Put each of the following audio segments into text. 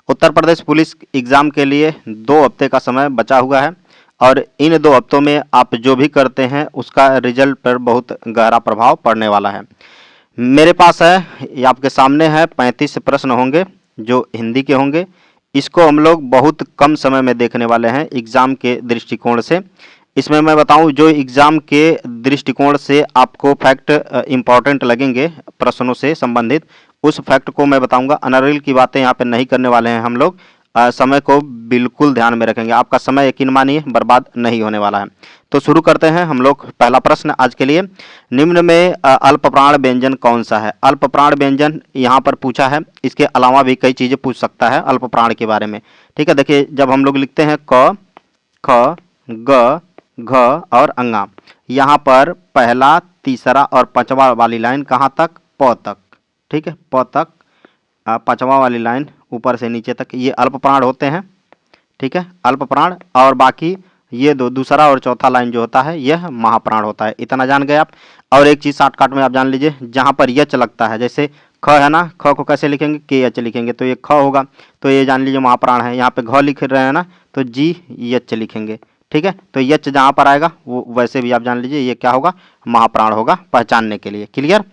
Uttar Pradesh police exam के लिए 2 हफ्ते का समय बचा हुआ है और इन 2 हफ्तों में आप जो भी करते हैं उसका रिजल्ट पर बहुत गहरा प्रभाव पड़ने वाला है। मेरे पास है, ये आपके सामने है, 35 प्रश्न होंगे जो हिंदी के होंगे। इसको हम लोग बहुत कम समय में देखने वाले हैं एग्जाम के दृष्टिकोण से। इसमें मैं बताऊं जो एग्जाम के दृष्टिकोण से आपको फैक्ट इम्पॉर्टेंट लगेंगे प्रश्नों से संबंधित, उस फैक्ट को मैं बताऊंगा। अनरियल की बातें यहाँ पे नहीं करने वाले हैं हम लोग। समय को बिल्कुल ध्यान में रखेंगे, आपका समय यकीन मानिए बर्बाद नहीं होने वाला है। तो शुरू करते हैं हम लोग। पहला प्रश्न आज के लिए, निम्न में अल्पप्राण व्यंजन कौन सा है? अल्पप्राण व्यंजन यहाँ पर पूछा है, इसके अलावा भी कई चीजें पूछ सकता है अल्पप्राण के बारे में। ठीक है, देखिए जब हम लोग लिखते हैं क, ख, ग, घ और अंगा, यहाँ पर पहला, तीसरा और पांचवा वाली लाइन कहाँ तक? प तक। ठीक है, प तक, पांचवा वाली लाइन ऊपर से नीचे तक, ये अल्पप्राण होते हैं। ठीक है, अल्पप्राण। और बाकी ये दूसरा और चौथा लाइन जो होता है यह महाप्राण होता है। इतना जान गए आप। और एक चीज शॉर्टकट में आप जान लीजिए, जहां पर यच लगता है, जैसे ख है ना, ख को कैसे लिखेंगे? के एच लिखेंगे, तो ये ख होगा, तो ये जान लीजिए महाप्राण है। यहाँ पे घ लिख रहे हैं ना, तो जी यच लिखेंगे। ठीक है, तो यच जहां पर आएगा वो वैसे भी आप जान लीजिए ये क्या होगा? महाप्राण होगा, पहचानने के लिए। क्लियर?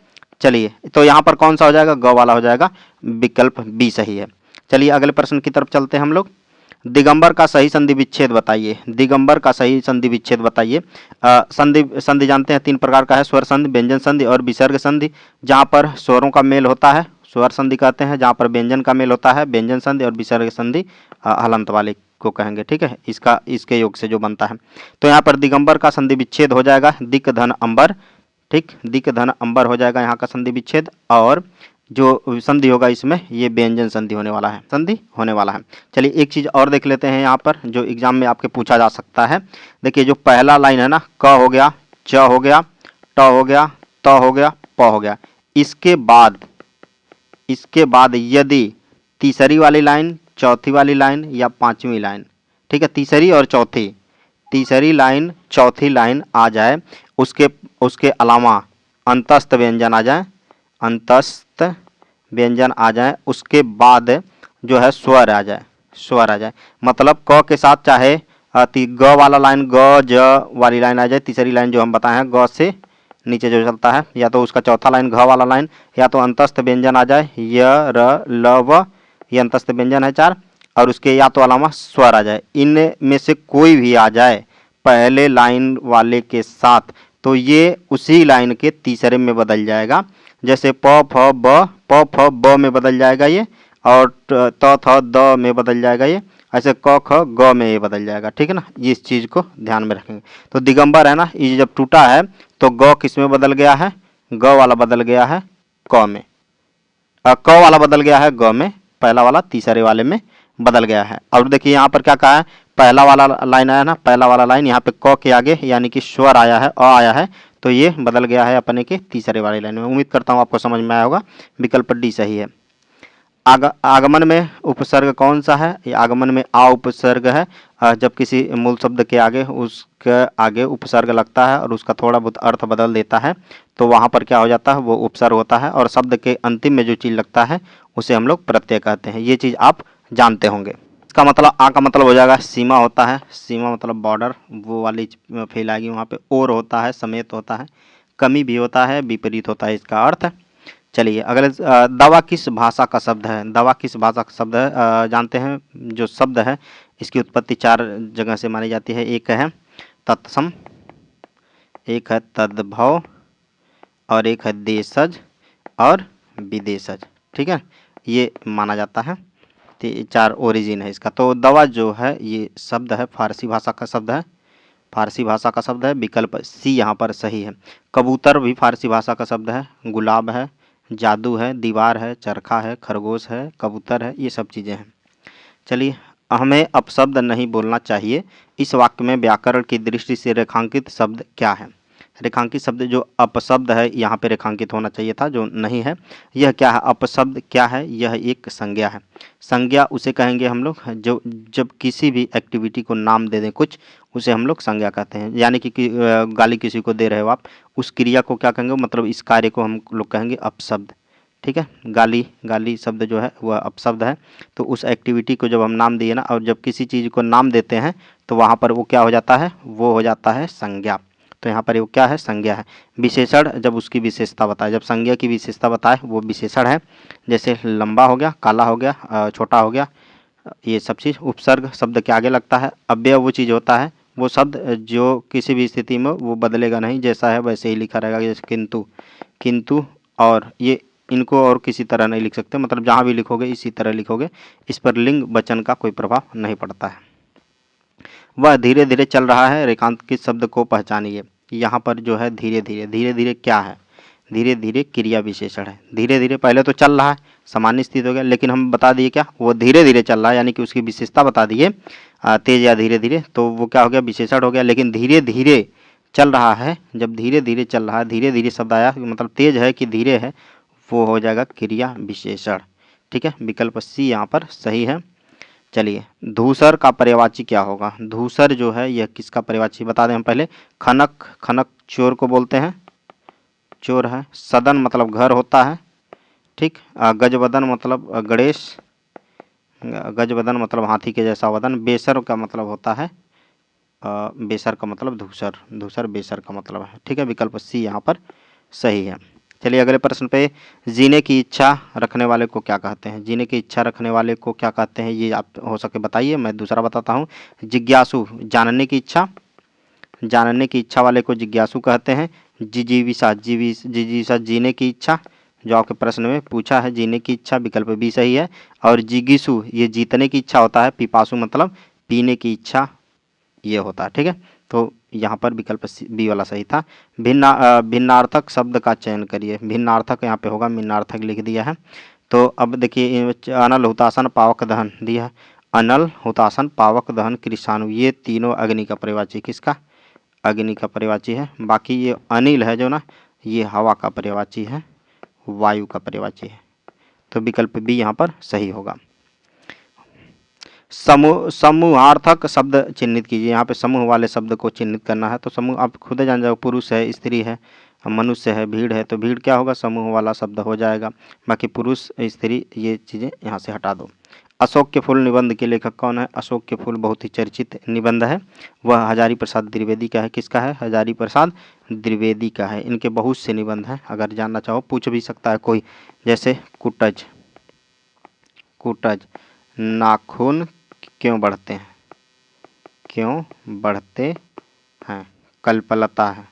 चलिए, तो यहाँ पर कौन सा हो जाएगा? ग वाला हो जाएगा, विकल्प बी सही है। चलिए अगले प्रश्न की तरफ चलते हैं हम लोग। दिगंबर का सही संधि विच्छेद बताइए। दिगंबर का सही संधि विच्छेद बताइए। संधि संधि जानते हैं 3 प्रकार का है, स्वर संधि, व्यंजन संधि और विसर्ग संधि। जहाँ पर स्वरों का मेल होता है स्वर संधि कहते हैं, जहाँ पर व्यंजन का मेल होता है व्यंजन संधि, और विसर्ग संधि हलंत वाले को कहेंगे। ठीक है, इसके योग से जो बनता है। तो यहाँ पर दिगंबर का संधि विच्छेद हो जाएगा दिक धन अंबर। ठीक, दिक धन अंबर हो जाएगा यहाँ का संधि विच्छेद। और जो संधि होगा इसमें ये व्यंजन संधि होने वाला है, संधि होने वाला है। चलिए एक चीज और देख लेते हैं यहाँ पर जो एग्जाम में आपके पूछा जा सकता है। देखिए जो पहला लाइन है ना, क हो गया, च हो गया, ट हो गया, त हो गया, प हो गया। इसके बाद यदि तीसरी वाली लाइन, चौथी वाली लाइन या पांचवी लाइन, ठीक है, तीसरी लाइन चौथी लाइन आ जाए, उसके अलावा अंतस्थ व्यंजन आ जाए, अंतस्थ व्यंजन आ जाए, उसके बाद जो है स्वर आ जाए, मतलब क के साथ चाहे ग वाला लाइन, ग ज वाली लाइन आ जाए, तीसरी लाइन जो हम बताए हैं ग से नीचे जो चलता है, या तो उसका चौथा लाइन घ वाला लाइन, या तो अंतस्थ व्यंजन आ जाए, य र ल व, ये अंतस्थ व्यंजन है 4, और उसके या तो अलावा स्वर आ जाए। इनमें से कोई भी आ जाए पहले लाइन वाले के साथ, तो ये उसी लाइन के तीसरे में बदल जाएगा। जैसे प फ ब में बदल जाएगा ये, और त थ द में बदल जाएगा ये, ऐसे क ख ग में ये बदल जाएगा। ठीक है ना, इस चीज को ध्यान में रखेंगे। तो दिगंबर है ना, ये जब टूटा है तो ग किस में बदल गया है? ग वाला बदल गया है क में, क वाला बदल गया है ग में, पहला वाला तीसरे वाले में बदल गया है। और देखिए यहाँ पर क्या कहा है, पहला वाला लाइन आया ना, पहला वाला लाइन यहाँ पे क के आगे यानी कि स्वर आया है, अ आया है, तो ये बदल गया है अपने के तीसरे वाली लाइन में। उम्मीद करता हूँ आपको समझ में आया होगा। विकल्प डी सही है। आगमन में उपसर्ग कौन सा है? ये आगमन में आ उपसर्ग है। जब किसी मूल शब्द के आगे उसके आगे उपसर्ग लगता है और उसका थोड़ा बहुत अर्थ बदल देता है, तो वहाँ पर क्या हो जाता है? वो उपसर्ग होता है। और शब्द के अंतिम में जो चीज़ लगता है उसे हम लोग प्रत्यय कहते हैं। ये चीज़ आप जानते होंगे। इसका मतलब आ का मतलब हो जाएगा सीमा होता है, सीमा मतलब बॉर्डर, वो वाली फील आएगी वहाँ पे। और होता है, समेत होता है, कमी भी होता है, विपरीत होता है इसका अर्थ। चलिए अगले, दवा किस भाषा का शब्द है? दवा किस भाषा का शब्द है? जानते हैं जो शब्द है इसकी उत्पत्ति 4 जगह से मानी जाती है। एक है तत्सम, एक है तद्भव, और एक है देशज और विदेशज। ठीक है, ये माना जाता है। तो 4 ओरिजिन है इसका। तो दवा जो है ये शब्द है फारसी भाषा का शब्द है, फारसी भाषा का शब्द है। विकल्प सी यहाँ पर सही है। कबूतर भी फारसी भाषा का शब्द है, गुलाब है, जादू है, दीवार है, चरखा है, खरगोश है, कबूतर है, ये सब चीज़ें हैं। चलिए, हमें अपशब्द नहीं बोलना चाहिए। इस वाक्य में व्याकरण की दृष्टि से रेखांकित शब्द क्या है? रेखांकित शब्द जो अपशब्द है यहाँ पे रेखांकित होना चाहिए था, जो नहीं है। यह क्या है? अपशब्द क्या है? यह एक संज्ञा है। संज्ञा उसे कहेंगे हम लोग जो जब किसी भी एक्टिविटी को नाम दे दें कुछ, उसे हम लोग संज्ञा कहते हैं। यानी कि गाली किसी को दे रहे हो आप, उस क्रिया को क्या कहेंगे? मतलब इस कार्य को हम लोग कहेंगे अपशब्द। ठीक है। गाली, गाली शब्द जो है वह अपशब्द है। तो उस एक्टिविटी को जब हम नाम दिए ना, और जब किसी चीज़ को नाम देते हैं तो वहाँ पर वो क्या हो जाता है, वो हो जाता है संज्ञा। तो यहाँ पर वो क्या है, संज्ञा है। विशेषण जब उसकी विशेषता बताए, जब संज्ञा की विशेषता बताए वो विशेषण है। जैसे लंबा हो गया, काला हो गया, छोटा हो गया, ये सब चीज़ उपसर्ग शब्द के आगे लगता है। अव्यय वो चीज़ होता है, वो शब्द जो किसी भी स्थिति में वो बदलेगा नहीं, जैसा है वैसे ही लिखा रहेगा। जैसे किंतु, किंतु और, ये इनको और किसी तरह नहीं लिख सकते, मतलब जहाँ भी लिखोगे इसी तरह लिखोगे। इस पर लिंग वचन का कोई प्रभाव नहीं पड़ता है। वह धीरे धीरे चल रहा है, रेखांकित शब्द को पहचानिए। यहाँ पर जो है धीरे धीरे, धीरे धीरे क्या है, धीरे धीरे क्रिया विशेषण है। धीरे धीरे पहले तो चल रहा है, सामान्य स्थिति हो गया, लेकिन हम बता दिए क्या, वो धीरे धीरे चल रहा है, यानी कि उसकी विशेषता बता दिए, तेज या धीरे धीरे, तो वो क्या हो गया, विशेषण हो गया। लेकिन धीरे धीरे चल रहा है, जब धीरे धीरे चल रहा है, धीरे धीरे शब्द आया, मतलब तेज है कि धीरे है, वो हो जाएगा क्रिया विशेषण। ठीक है, विकल्प सी यहाँ पर सही है। चलिए, धूसर का पर्यायवाची क्या होगा। धूसर जो है यह किसका पर्यायवाची बता दें हम पहले। खनक, खनक चोर को बोलते हैं, चोर है। सदन मतलब घर होता है, ठीक। गजवदन मतलब गणेश, गजवदन मतलब हाथी के जैसा वदन। बेसर का मतलब होता है, बेसर का मतलब धूसर, धूसर बेसर का मतलब है। ठीक है, विकल्प सी यहाँ पर सही है। चलिए अगले प्रश्न पे, जीने की इच्छा रखने वाले को क्या कहते हैं। जीने की इच्छा रखने वाले को क्या कहते हैं, ये आप हो सके बताइए। मैं दूसरा बताता हूँ। जिज्ञासु, जानने की इच्छा, जानने की इच्छा वाले को जिज्ञासु कहते हैं। जिजीविषा, जिजीविषा जीने की इच्छा, जो आपके प्रश्न में पूछा है, जीने की इच्छा, विकल्प बी सही है। और जिगीसु, ये जीतने की इच्छा होता है। पिपासु मतलब पीने की इच्छा, ये होता है। ठीक है, तो यहाँ पर विकल्प बी वाला सही था। भिन्नार्थक शब्द का चयन करिए। भिन्नार्थक यहाँ पे होगा, भिन्नार्थक लिख दिया है। तो अब देखिए, अनल, हुतासन, पावक दहन दिया है। अनल, हुतासन, पावक दहन, कृषाणु, ये तीनों अग्नि का पर्यायवाची, किसका, अग्नि का पर्यायवाची है। बाकी ये अनिल है जो ना, ये हवा का पर्यायवाची है, वायु का पर्यायवाची है। तो विकल्प बी यहाँ पर सही होगा। समूह, समूहार्थक शब्द चिन्हित कीजिए। यहाँ पे समूह वाले शब्द को चिन्हित करना है। तो समूह आप खुद जान जाओ, पुरुष है, स्त्री है, मनुष्य है, भीड़ है, तो भीड़ क्या होगा, समूह वाला शब्द हो जाएगा। बाकी पुरुष, स्त्री, ये चीज़ें यहाँ से हटा दो। अशोक के फूल निबंध के लेखक कौन है। अशोक के फूल बहुत ही चर्चित निबंध है, वह हजारी प्रसाद द्विवेदी का है। किसका है, हजारी प्रसाद द्विवेदी का है। इनके बहुत से निबंध हैं, अगर जानना चाहो पूछ भी सकता है कोई। जैसे कुटज, कुटज, नाखून क्यों बढ़ते हैं, क्यों बढ़ते हैं। कल्पलता है,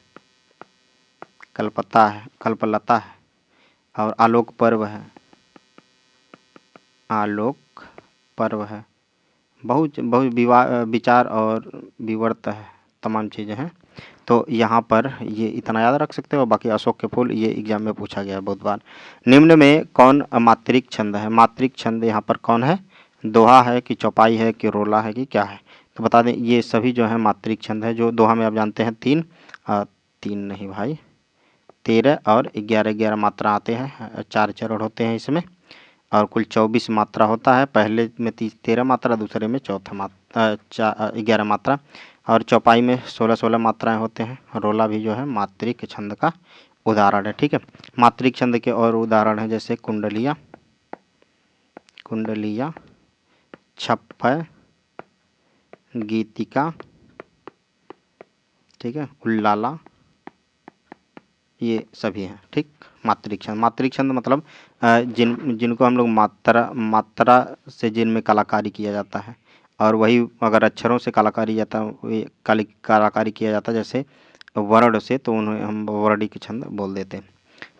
कल्पता है, कल्पलता है। और आलोक पर्व है, आलोक पर्व है। बहुत बहुत विचार और विवर्त है, तमाम चीज़ें हैं। तो यहाँ पर ये इतना याद रख सकते हो। बाकी अशोक के फूल ये एग्जाम में पूछा गया है बहुत बार। निम्न में कौन मात्रिक छंद है। मात्रिक छंद यहाँ पर कौन है, दोहा है कि चौपाई है कि रोला है कि क्या है। तो बता दें, ये सभी जो है मात्रिक छंद है। जो दोहा में आप जानते हैं तीन, तीन नहीं भाई, 13 और 11 मात्रा आते हैं, 4 चरण होते हैं इसमें, और कुल 24 मात्रा होता है। पहले में 13 मात्रा, दूसरे में 11 मात्रा, और चौपाई में 16 मात्राएं होते हैं। रोला भी जो है मात्रिक छंद का उदाहरण है। ठीक है, मात्रिक छंद के और उदाहरण है जैसे कुंडलिया, कुंडलिया, छप्पय, गीतिका, ठीक है, उल्लाला, ये सभी हैं। ठीक, मात्रिक छंद, मात्रिक छंद मतलब जिनको हम लोग मात्रा से जिनमें कलाकारी किया जाता है, और वही अगर अक्षरों से कलाकारी जाता है, कलाकारी किया जाता है जैसे वर्ण से, तो उन्हें हम वर्णिक छंद बोल देते हैं।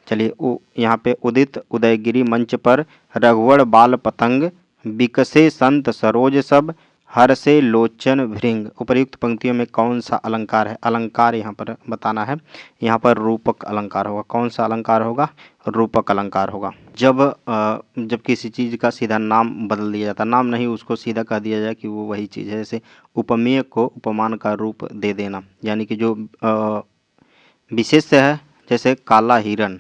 चलिए, यहाँ पे उदित उदयगिरी मंच पर रघुवर बाल पतंग, बिकसे संत सरोज सब, हर से लोचन भृंग। उपर्युक्त पंक्तियों में कौन सा अलंकार है। अलंकार यहाँ पर बताना है। यहाँ पर रूपक अलंकार होगा। कौन सा अलंकार होगा, रूपक अलंकार होगा। जब किसी चीज़ का सीधा नाम बदल दिया जाता है, नाम नहीं, उसको सीधा कह दिया जाए कि वो वही चीज़ है। जैसे उपमेय को उपमान का रूप दे देना, यानी कि जो विशेष है, जैसे काला हिरण,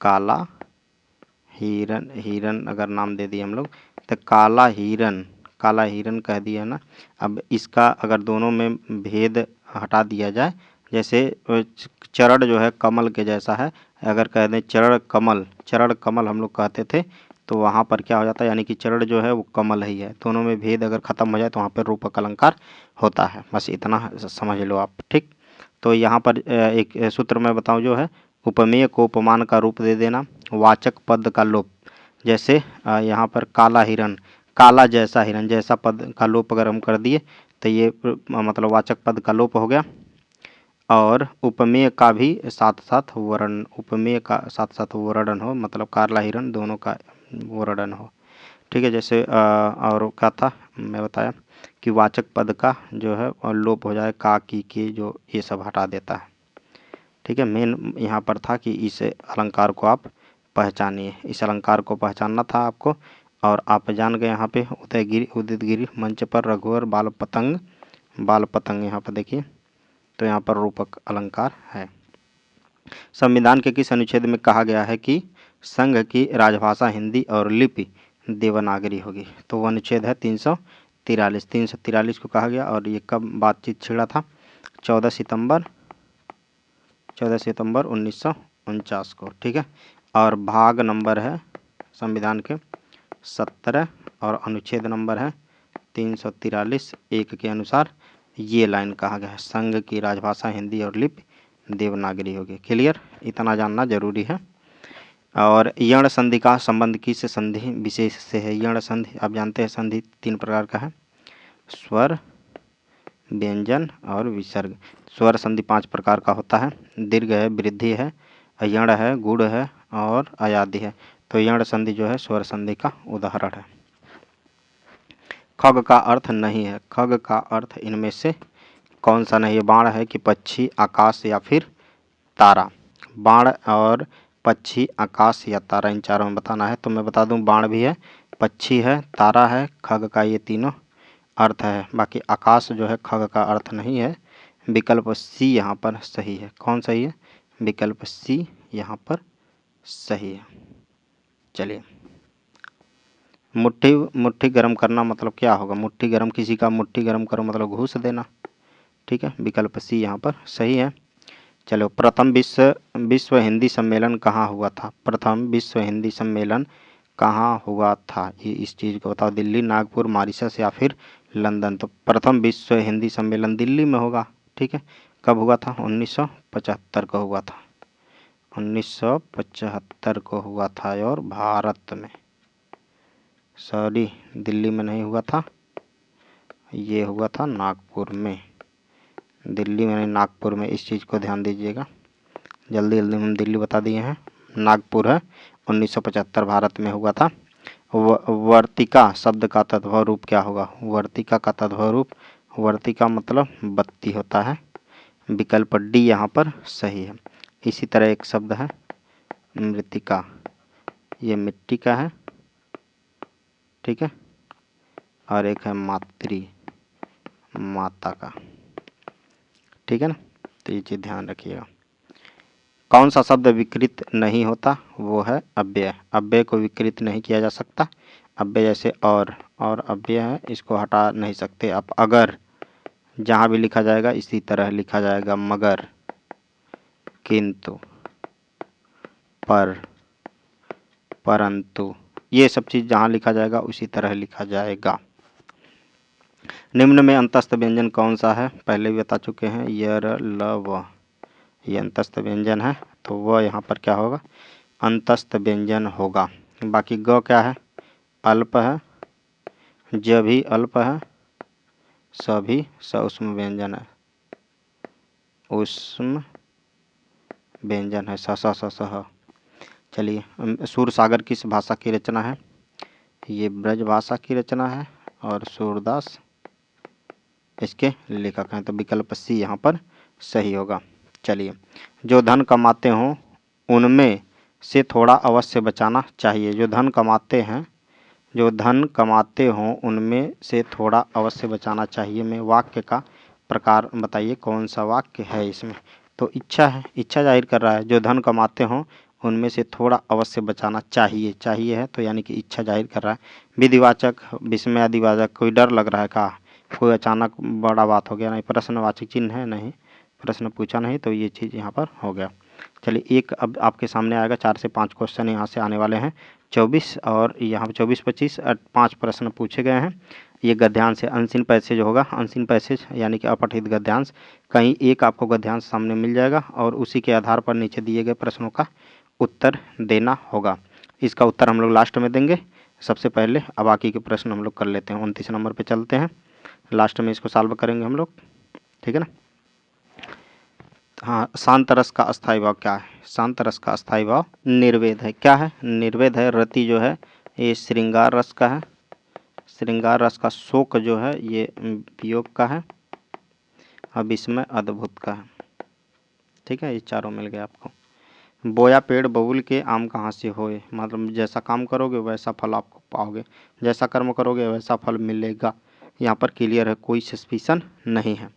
काला हिरण, हिरण अगर नाम दे दिए हम लोग, तो काला हिरण, काला हिरण कह दिया ना। अब इसका अगर दोनों में भेद हटा दिया जाए, जैसे चरण जो है कमल के जैसा है, अगर कह दें चरण कमल हम लोग कहते थे, तो वहाँ पर क्या हो जाता है, यानी कि चरण जो है वो कमल ही है। दोनों में भेद अगर खत्म हो जाए तो वहाँ पर रूपक अलंकार होता है। बस इतना समझ लो आप, ठीक। तो यहाँ पर एक सूत्र मैं बताऊँ जो है, उपमेय को उपमान का रूप दे देना, वाचक पद का लोप। जैसे यहाँ पर काला हिरन, काला जैसा हिरन, जैसा पद का लोप अगर हम कर दिए तो ये मतलब वाचक पद का लोप हो गया। और उपमेय का भी साथ साथ वर्ण, उपमेय का साथ साथ वर्णन हो, मतलब काला हिरन दोनों का वर्णन हो, ठीक है। जैसे और क्या था मैं बताया कि वाचक पद का जो है लोप हो जाए, का की के जो ये सब हटा देता है, ठीक है। मेन यहाँ पर था कि इस अलंकार को आप पहचानिए, इस अलंकार को पहचानना था आपको। और आप जान गए यहाँ पे उदयगिरि उदित गिरि मंच पर रघुवर बाल पतंग यहाँ पर देखिए, तो यहाँ पर रूपक अलंकार है। संविधान के किस अनुच्छेद में कहा गया है कि संघ की राजभाषा हिंदी और लिपि देवनागरी होगी? तो वह अनुच्छेद है 343 को कहा गया। और ये कब बातचीत छिड़ा था? 14 सितंबर 1949 को, ठीक है। और भाग नंबर है संविधान के 17 और अनुच्छेद नंबर है 343 1 के अनुसार ये लाइन कहा गया है, संघ की राजभाषा हिंदी और लिपि देवनागरी होगी। क्लियर, इतना जानना जरूरी है। और यण संधि का संबंध किस संधि विशेष से है? यण संधि आप जानते हैं, संधि 3 प्रकार का है, स्वर, व्यंजन और विसर्ग। स्वर संधि 5 प्रकार का होता है, दीर्घ है, वृद्धि है, यण है, गुण है और अयादि है। तो यण संधि जो है स्वर संधि का उदाहरण है। खग का अर्थ नहीं है, खग का अर्थ इनमें से कौन सा नहीं है? बाण है कि पक्षी, आकाश या फिर तारा? बाण और पक्षी, आकाश या तारा, इन चारों में बताना है। तो मैं बता दूं, बाण भी है, पक्षी है, तारा है, खग का ये तीनों अर्थ है। बाकी आकाश जो है खग का अर्थ नहीं है। विकल्प सी यहाँ पर सही है। कौन सही है? विकल्प सी यहाँ पर सही है। चलिए, मुट्ठी गर्म करना मतलब क्या होगा? मुट्ठी गर्म, किसी का मुट्ठी गर्म करो मतलब घूस देना, ठीक है। विकल्प सी यहाँ पर सही है। चलो, प्रथम विश्व हिंदी सम्मेलन कहाँ हुआ था? प्रथम विश्व हिंदी सम्मेलन कहाँ हुआ था? ये इस चीज़ को बताओ। दिल्ली, नागपुर, मॉरिशस या फिर लंदन? तो प्रथम विश्व हिंदी सम्मेलन दिल्ली में होगा, ठीक है। कब हुआ था? 1975 को हुआ था, 1975 को हुआ था। और भारत में, सॉरी दिल्ली में नहीं हुआ था, ये हुआ था नागपुर में। दिल्ली में नहीं, नागपुर में, इस चीज़ को ध्यान दीजिएगा। जल्दी जल्दी हम दिल्ली बता दिए हैं, नागपुर है, 1975 भारत में हुआ था। वर्तिका शब्द का तद्भव रूप क्या होगा? वर्तिका का तद्भव रूप, वर्तिका मतलब बत्ती होता है। विकल्प डी यहाँ पर सही है। इसी तरह एक शब्द है मृतिका, ये मिट्टी का है, ठीक है। और एक है मातृ, माता का, ठीक है ना। तो ये चीज़ ध्यान रखिएगा। कौन सा शब्द विकृत नहीं होता? वो है अव्यय। अव्यय को विकृत नहीं किया जा सकता। अव्यय जैसे और अव्यय है, इसको हटा नहीं सकते आप। अगर जहाँ भी लिखा जाएगा इसी तरह लिखा जाएगा, मगर, किंतु, पर, परंतु, ये सब चीज़ जहाँ लिखा जाएगा उसी तरह लिखा जाएगा। निम्न में अंतस्थ व्यंजन कौन सा है? पहले भी बता चुके हैं, यर, ल, व, ये अंतस्थ व्यंजन है। तो वह यहाँ पर क्या होगा? अंतस्थ व्यंजन होगा। बाकी ग क्या है? अल्प है, ज भी अल्प है, स भी सउष्म व्यंजन है, उष्म व्यंजन है, स। चलिए, सूरसागर किस भाषा की रचना है? ये ब्रज भाषा की रचना है और सूरदास इसके लेखक हैं। तो विकल्प सी यहाँ पर सही होगा। चलिए, जो धन कमाते हों उनमें से थोड़ा अवश्य बचाना चाहिए। जो धन कमाते हैं, जो धन कमाते हों उनमें से थोड़ा अवश्य बचाना चाहिए में वाक्य का प्रकार बताइए, कौन सा वाक्य है इसमें? तो इच्छा है, इच्छा जाहिर कर रहा है। जो धन कमाते हों उनमें से थोड़ा अवश्य बचाना चाहिए, चाहिए है तो यानी कि इच्छा जाहिर कर रहा है। विधिवाचक, विस्मयादिवाचक, कोई डर लग रहा है का? कोई अचानक बड़ा बात हो गया? नहीं। प्रश्नवाचक चिन्ह है? नहीं। प्रश्न पूछा नहीं, तो ये चीज़ यहाँ पर हो गया। चलिए एक अब आपके सामने आएगा, 4 से 5 क्वेश्चन यहाँ से आने वाले हैं। 24 और यहाँ पे 24-25 5 प्रश्न पूछे गए हैं। ये गद्यांश है। अनसीन पैसेज होगा, अनसीन पैसेज यानी कि अपठित गद्यांश। कहीं एक आपको गद्यांश सामने मिल जाएगा और उसी के आधार पर नीचे दिए गए प्रश्नों का उत्तर देना होगा। इसका उत्तर हम लोग लास्ट में देंगे। सबसे पहले अब बाकी के प्रश्न हम लोग कर लेते हैं। 29 नंबर पे चलते हैं, लास्ट में इसको सॉल्व करेंगे हम लोग, ठीक है ना। हाँ, शांत रस का अस्थायी भाव क्या है? शांत रस का अस्थायी भाव निर्वेद है। क्या है? निर्वेद है। रति जो है ये श्रृंगार रस का है, श्रृंगार रस का। शोक जो है ये वियोग का है। अब इसमें अद्भुत का है, ठीक है। ये चारों मिल गए आपको। बोया पेड़ बबूल के आम कहाँ से होए, मतलब जैसा काम करोगे वैसा फल आपको पाओगे, जैसा कर्म करोगे वैसा फल मिलेगा। यहाँ पर क्लियर है, कोई सस्पिशन नहीं है।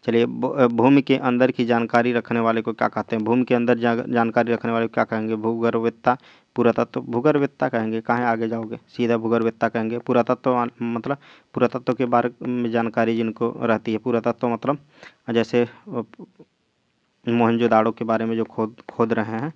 चलिए भूमि के अंदर की जानकारी रखने वाले को क्या कहते हैं? भूमि के अंदर जानकारी रखने वाले को क्या कहेंगे? भूगर्भवेत्ता, पुरातत्व। भूगर्भवेत्ता कहेंगे, कहाँ आगे जाओगे, सीधा भूगर्भवेत्ता कहेंगे। पुरातत्व मतलब पुरातत्व के बारे में जानकारी जिनको रहती है। पुरातत्व मतलब जैसे मोहनजोदाड़ो के बारे में जो खोद रहे हैं,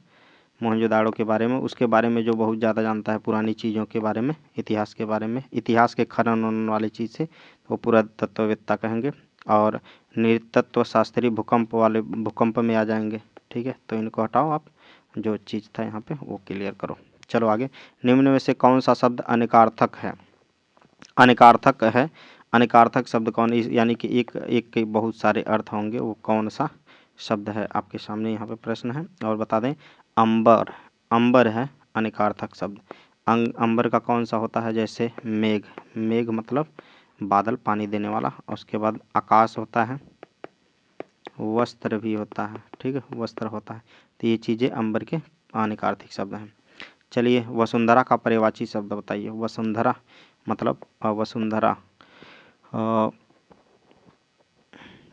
मोहनजोदाड़ो के बारे में, उसके बारे में जो बहुत ज़्यादा जानता है, पुरानी चीज़ों के बारे में, इतिहास के बारे में, इतिहास के खनन वनन वाली चीज़ से वो पुरातत्ववेत्ता कहेंगे। और नृतत्व शास्त्री भूकंप में आ जाएंगे, ठीक है। तो इनको हटाओ आप, जो चीज़ था यहाँ पे वो क्लियर करो। चलो आगे। निम्न में से कौन सा शब्द अनेकार्थक है? अनेकार्थक है। अनेकार्थक शब्द कौन, यानी कि एक के बहुत सारे अर्थ होंगे, वो कौन सा शब्द है? आपके सामने यहाँ पे प्रश्न है। और बता दें, अंबर, अंबर है अनेकार्थक शब्द। अंबर का कौन सा होता है? जैसे मेघ, मेघ मतलब बादल, पानी देने वाला। उसके बाद आकाश होता है, वस्त्र भी होता है, ठीक है, वस्त्र होता है। तो ये चीज़ें अंबर के अनेकार्थक शब्द हैं। चलिए वसुंधरा का पर्यायवाची शब्द बताइए। वसुंधरा मतलब वसुंधरा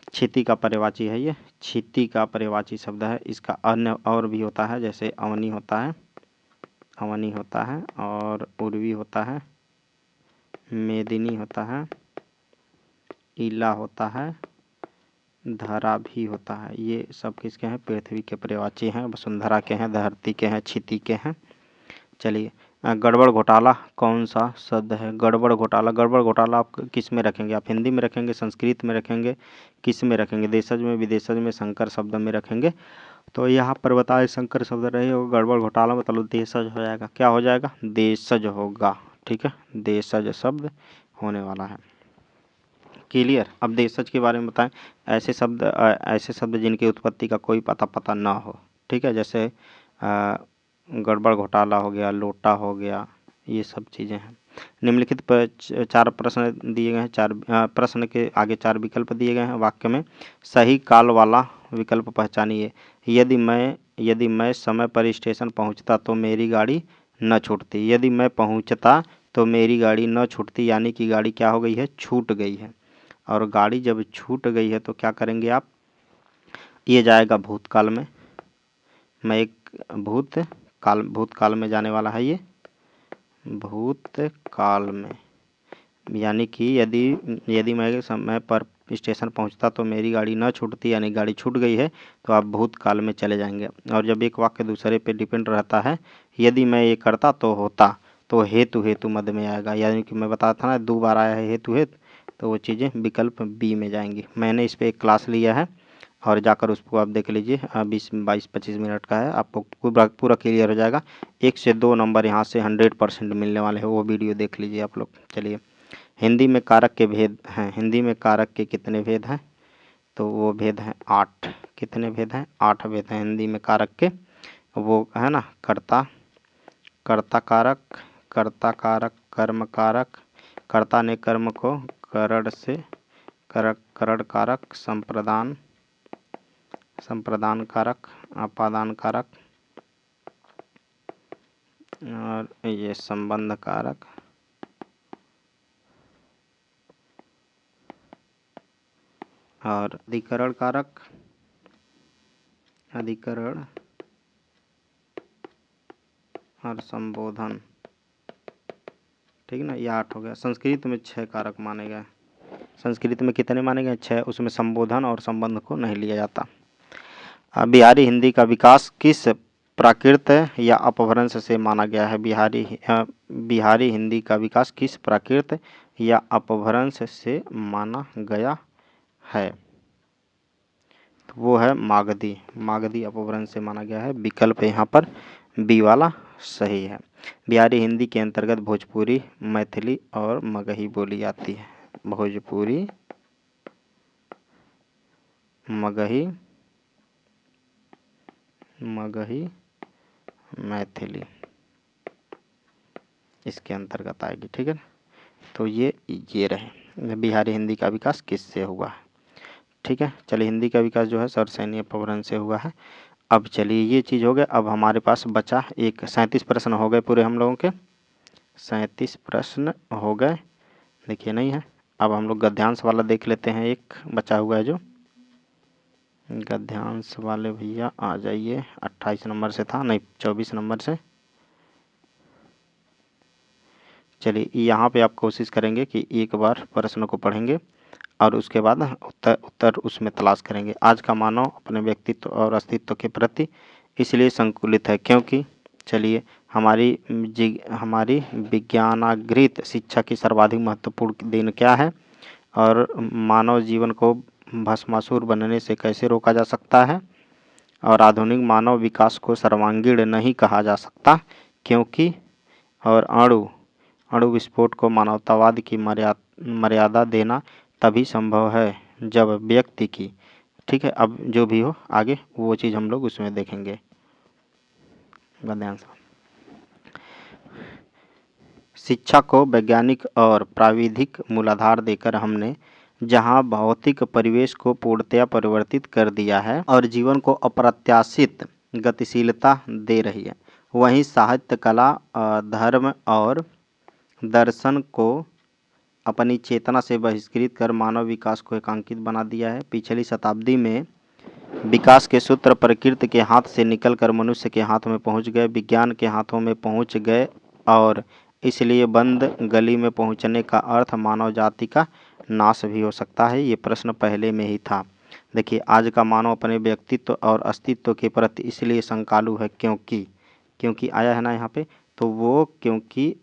क्षिति का पर्यायवाची है। ये क्षिति का पर्यायवाची शब्द है। इसका अन्य और भी होता है, जैसे अवनी होता है, अवनी होता है, और उर्वी होता है, मेदिनी होता है, ईला होता है, धरा भी होता है। ये सब किसके हैं? पृथ्वी के पर्यायवाची हैं। वसुंधरा के हैं, धरती के हैं, क्षिति के हैं। चलिए गड़बड़ घोटाला कौन सा शब्द है? गड़बड़ घोटाला, गड़बड़ घोटाला आप किस में रखेंगे? आप हिंदी में रखेंगे, संस्कृत में रखेंगे, किस में रखेंगे? देशज में, विदेशज में, संकर शब्द में रखेंगे। तो यहाँ पर बताए संकर शब्द रहे हो, गड़बड़ घोटाला मतलब देशज हो जाएगा। क्या हो जाएगा? देशज होगा, ठीक है, देशज शब्द होने वाला है। क्लियर। अब देशज के बारे में बताएं। ऐसे शब्द जिनकी उत्पत्ति का कोई पता ना हो, ठीक है। जैसे गड़बड़ घोटाला हो गया, लोटा हो गया, ये सब चीज़ें हैं। निम्नलिखित पर 4 प्रश्न दिए गए हैं। 4 प्रश्न के आगे 4 विकल्प दिए गए हैं। वाक्य में सही काल वाला विकल्प पहचानिए। यदि मैं समय पर स्टेशन पहुंचता तो मेरी गाड़ी न छूटती। यदि मैं पहुंचता तो मेरी गाड़ी न छूटती, यानी कि गाड़ी क्या हो गई है? छूट गई है। और गाड़ी जब छूट गई है तो क्या करेंगे आप? ये जाएगा भूतकाल में। मैं एक भूतकाल में जाने वाला है ये, भूतकाल में। यानी कि यदि मैं समय पर स्टेशन पहुंचता तो मेरी गाड़ी न छूटती, यानी गाड़ी छूट गई है, तो आप भूतकाल में चले जाएंगे। और जब एक वाक्य दूसरे पे डिपेंड रहता है, यदि मैं ये करता तो होता, तो हेतु मध्य में आएगा। यानी कि मैं बताया था ना, 2 बार आया है हेतु, तो वो चीज़ें विकल्प बी में जाएंगी। मैंने इस पर एक क्लास लिया है, और जाकर उसको आप देख लीजिए। 20-22-25 मिनट का है, आपको पूरा क्लियर हो जाएगा। 1 से 2 नंबर यहाँ से 100% मिलने वाले हैं, वो वीडियो देख लीजिए आप लोग। चलिए हिंदी में कारक के भेद हैं। हिंदी में कारक के कितने भेद हैं? तो वो भेद हैं 8। कितने भेद हैं? 8 भेद हैं हिंदी में कारक के। वो है ना, कर्ता कारक, कर्ता कारक, कर्म कारक, कर्ता ने कर्म को करण से करण कारक, संप्रदान कारक, अपादान कारक, और ये संबंध कारक, और अधिकरण कारक, अधिकरण और संबोधन, ठीक ना। ये 8 हो गया। संस्कृत में 6 कारक माने गए। संस्कृत में कितने माने गए? 6। उसमें संबोधन और संबंध को नहीं लिया जाता। बिहारी हिंदी का विकास किस प्राकृत या अपभ्रंश से माना गया है? बिहारी हिंदी का विकास किस प्राकृत या अपभ्रंश से माना गया है? तो वो है मागधी। मागधी अपभ्रंश से माना गया है। विकल्प यहाँ पर बी वाला सही है। बिहारी हिंदी के अंतर्गत भोजपुरी, मैथिली और मगही बोली जाती है। भोजपुरी, मगही, मैथिली इसके अंतर्गत आएगी। ठीक है, तो ये रहे बिहारी हिंदी का विकास किससे हुआ है। ठीक है, चलिए हिंदी का विकास जो है सरसैनी अपभ्रंश से हुआ है। अब चलिए ये चीज़ हो गया। अब हमारे पास बचा एक 37 प्रश्न हो गए पूरे हम लोगों के। 37 प्रश्न हो गए, देखिए नहीं है। अब हम लोग गद्यांश वाला देख लेते हैं, एक बचा हुआ है जो गद्यांश वाले भैया आ जाइए। 28 नंबर से था, नहीं 24 नंबर से। चलिए यहाँ पे आप कोशिश करेंगे कि एक बार प्रश्न को पढ़ेंगे और उसके बाद उत्तर उसमें तलाश करेंगे। आज का मानव अपने व्यक्तित्व और अस्तित्व के प्रति इसलिए संकुलित है क्योंकि, चलिए हमारी विज्ञानागृत शिक्षा की सर्वाधिक महत्वपूर्ण देन क्या है, और मानव जीवन को भस्मासुर बनने से कैसे रोका जा सकता है, और आधुनिक मानव विकास को सर्वांगीण नहीं कहा जा सकता क्योंकि, और अणु विस्फोट को मानवतावाद की मर्यादा देना तभी संभव है जब व्यक्ति की, ठीक है। अब जो भी हो आगे वो चीज़ हम लोग उसमें देखेंगे। ध्यान से शिक्षा को वैज्ञानिक और प्राविधिक मूलाधार देकर हमने जहां भौतिक परिवेश को पूर्णतया परिवर्तित कर दिया है और जीवन को अप्रत्याशित गतिशीलता दे रही है, वहीं साहित्य, कला, धर्म और दर्शन को अपनी चेतना से बहिष्कृत कर मानव विकास को एकांकित बना दिया है। पिछली शताब्दी में विकास के सूत्र प्रकृति के हाथ से निकलकर मनुष्य के हाथ में पहुंच गए, विज्ञान के हाथों में पहुंच गए, और इसलिए बंद गली में पहुंचने का अर्थ मानव जाति का नाश भी हो सकता है। ये प्रश्न पहले में ही था। देखिए, आज का मानव अपने व्यक्तित्व और अस्तित्व के प्रति इसलिए शंकालु है क्योंकि आया है ना यहाँ पे, तो वो क्योंकि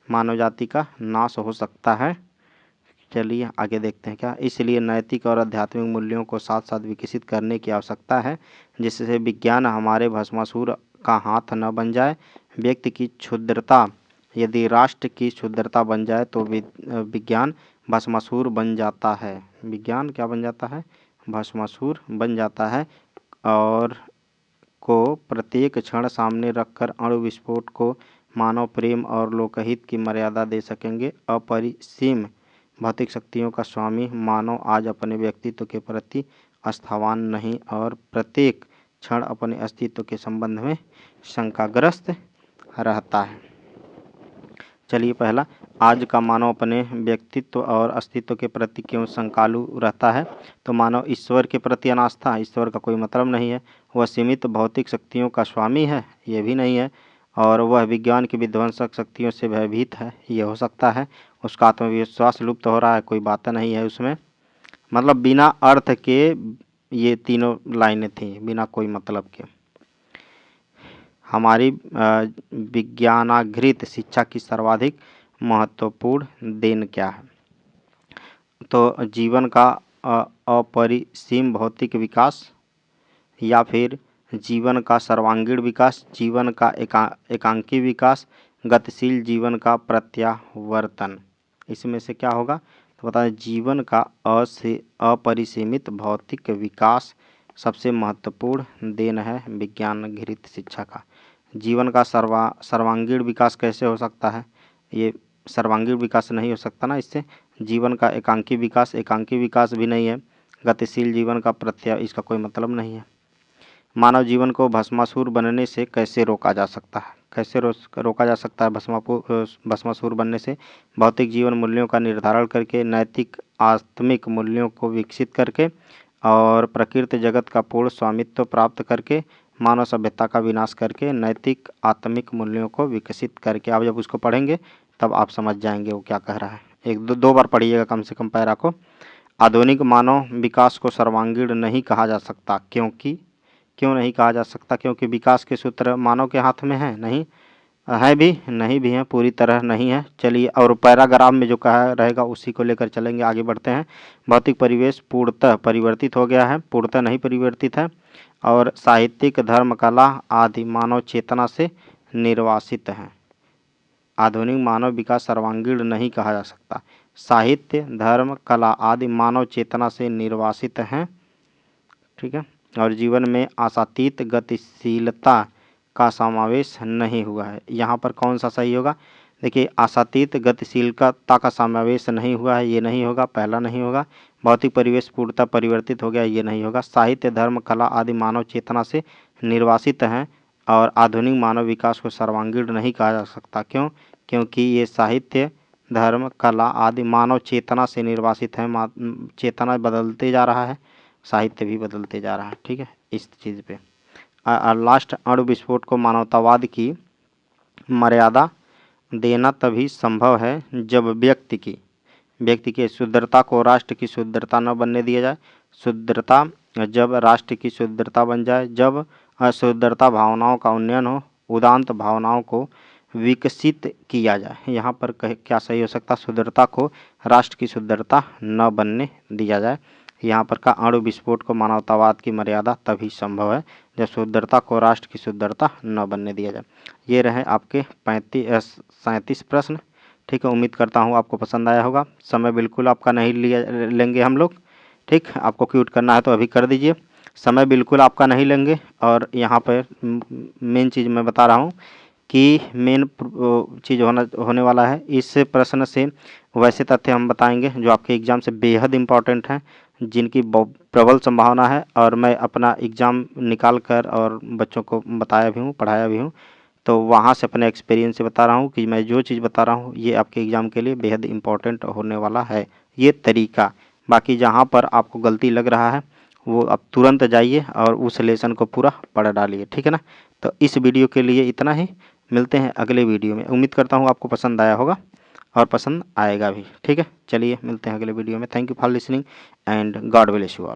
मानव जाति का नाश हो सकता है। चलिए आगे देखते हैं क्या। इसलिए नैतिक और आध्यात्मिक मूल्यों को साथ साथ विकसित करने की आवश्यकता है जिससे विज्ञान हमारे भस्मासुर का हाथ न बन जाए। व्यक्ति की क्षुद्रता यदि राष्ट्र की क्षुद्रता बन जाए तो विज्ञान भस्मासुर बन जाता है। विज्ञान क्या बन जाता है? भस्मासुर बन जाता है, और को प्रत्येक क्षण सामने रखकर अणु विस्फोट को मानव प्रेम और लोकहित की मर्यादा दे सकेंगे। अपरिसीम भौतिक शक्तियों का स्वामी मानव आज अपने व्यक्तित्व के प्रति आस्थावान नहीं और प्रत्येक क्षण अपने अस्तित्व के संबंध में शंकाग्रस्त रहता है। चलिए पहला, आज का मानव अपने व्यक्तित्व और अस्तित्व के प्रति क्यों शंकालु रहता है? तो मानव ईश्वर के प्रति अनास्था, ईश्वर का कोई मतलब नहीं है। वह सीमित भौतिक शक्तियों का स्वामी है, ये भी नहीं है। और वह विज्ञान की विध्वंसक शक्तियों से भयभीत है, ये हो सकता है। उसका आत्मविश्वास लुप्त हो रहा है, कोई बात नहीं है उसमें। मतलब बिना अर्थ के ये तीनों लाइनें थी, बिना कोई मतलब के। हमारी विज्ञानागृत शिक्षा की सर्वाधिक महत्वपूर्ण देन क्या है? तो जीवन का अपरिसीम भौतिक विकास, या फिर जीवन का सर्वांगीण विकास, जीवन का एकांकी विकास, गतिशील जीवन का प्रत्यावर्तन। इसमें से क्या होगा? तो बताएं, जीवन का अपरिसीमित भौतिक विकास सबसे महत्वपूर्ण देन है विज्ञानागृत शिक्षा का। जीवन का सर्वांगीण विकास कैसे हो सकता है? ये सर्वांगीण विकास नहीं हो सकता ना इससे। जीवन का एकांकी विकास भी नहीं है। गतिशील जीवन का इसका कोई मतलब नहीं है। मानव जीवन को भस्मासुर बनने से कैसे रोका जा सकता है? कैसे रोका जा सकता है भस्मासुर बनने से? भौतिक जीवन मूल्यों का निर्धारण करके, नैतिक आत्मिक मूल्यों को विकसित करके, और प्रकृति जगत का पूर्ण स्वामित्व प्राप्त करके, मानव सभ्यता का विनाश करके नैतिक आत्मिक मूल्यों को विकसित करके। आप जब उसको पढ़ेंगे तब आप समझ जाएंगे वो क्या कह रहा है। एक दो बार पढ़िएगा कम से कम पैरा को। आधुनिक मानव विकास को सर्वांगीण नहीं कहा जा सकता, क्योंकि क्यों नहीं कहा जा सकता? क्योंकि विकास के सूत्र मानव के हाथ में है नहीं, है भी नहीं भी है, पूरी तरह नहीं है। चलिए, और पैराग्राफ में जो कहा रहेगा उसी को लेकर चलेंगे, आगे बढ़ते हैं। भौतिक परिवेश पूर्णतः परिवर्तित हो गया है, पूर्णतः नहीं परिवर्तित है। और साहित्यिक धर्म कला आदि मानव चेतना से निर्वासित हैं। आधुनिक मानव विकास सर्वांगीण नहीं कहा जा सकता। साहित्य धर्म कला आदि मानव चेतना से निर्वासित हैं, ठीक है। और जीवन में आशातीत गतिशीलता का समावेश नहीं हुआ है। यहाँ पर कौन सा सही होगा? देखिए, आशातीत गतिशीलता का समावेश नहीं हुआ है, ये नहीं होगा, पहला नहीं होगा। भौतिक परिवेश पूर्णतः परिवर्तित हो गया, ये नहीं होगा। साहित्य धर्म कला आदि मानव चेतना से निर्वासित हैं और आधुनिक मानव विकास को सर्वांगीण नहीं कहा जा सकता। क्यों? क्योंकि ये साहित्य धर्म कला आदि मानव चेतना से निर्वासित है। चेतना बदलते जा रहा है, साहित्य भी बदलते जा रहा है, ठीक है। इस चीज़ पे लास्ट, अणु विस्फोट को मानवतावाद की मर्यादा देना तभी संभव है जब व्यक्ति की शुद्धता को राष्ट्र की शुद्धता न बनने दिया जाए। शुद्धता जब राष्ट्र की शुद्धता बन जाए, जब अशुद्धता भावनाओं का उन्नयन हो, उदात्त भावनाओं को विकसित किया जाए। यहाँ पर क्या सही हो सकता? शुद्धता को राष्ट्र की शुद्धता न बनने दिया जाए। यहाँ पर का अणु विस्फोट को मानवतावाद की मर्यादा तभी संभव है जब शुद्धता को राष्ट्र की शुद्धता न बनने दिया जाए। ये रहे आपके 37 प्रश्न, ठीक है। उम्मीद करता हूँ आपको पसंद आया होगा। समय बिल्कुल आपका नहीं लेंगे हम लोग, ठीक। आपको क्यूट करना है तो अभी कर दीजिए, समय बिल्कुल आपका नहीं लेंगे। और यहाँ पर मेन चीज़ मैं बता रहा हूँ कि मेन चीज़ होने वाला है इस प्रश्न से वैसे तथ्य हम बताएंगे जो आपके एग्ज़ाम से बेहद इम्पॉर्टेंट हैं, जिनकी प्रबल संभावना है। और मैं अपना एग्ज़ाम निकाल कर और बच्चों को बताया भी हूँ, पढ़ाया भी हूँ, तो वहाँ से अपने एक्सपीरियंस से बता रहा हूँ कि मैं जो चीज़ बता रहा हूँ ये आपके एग्ज़ाम के लिए बेहद इम्पॉर्टेंट होने वाला है, ये तरीका। बाकी जहाँ पर आपको गलती लग रहा है वो आप तुरंत जाइए और उस लेसन को पूरा पढ़ डालिए, ठीक है ना। तो इस वीडियो के लिए इतना ही, मिलते हैं अगले वीडियो में। उम्मीद करता हूँ आपको पसंद आया होगा और पसंद आएगा भी, ठीक है। चलिए मिलते हैं अगले वीडियो में। Thank you for listening and God bless you all.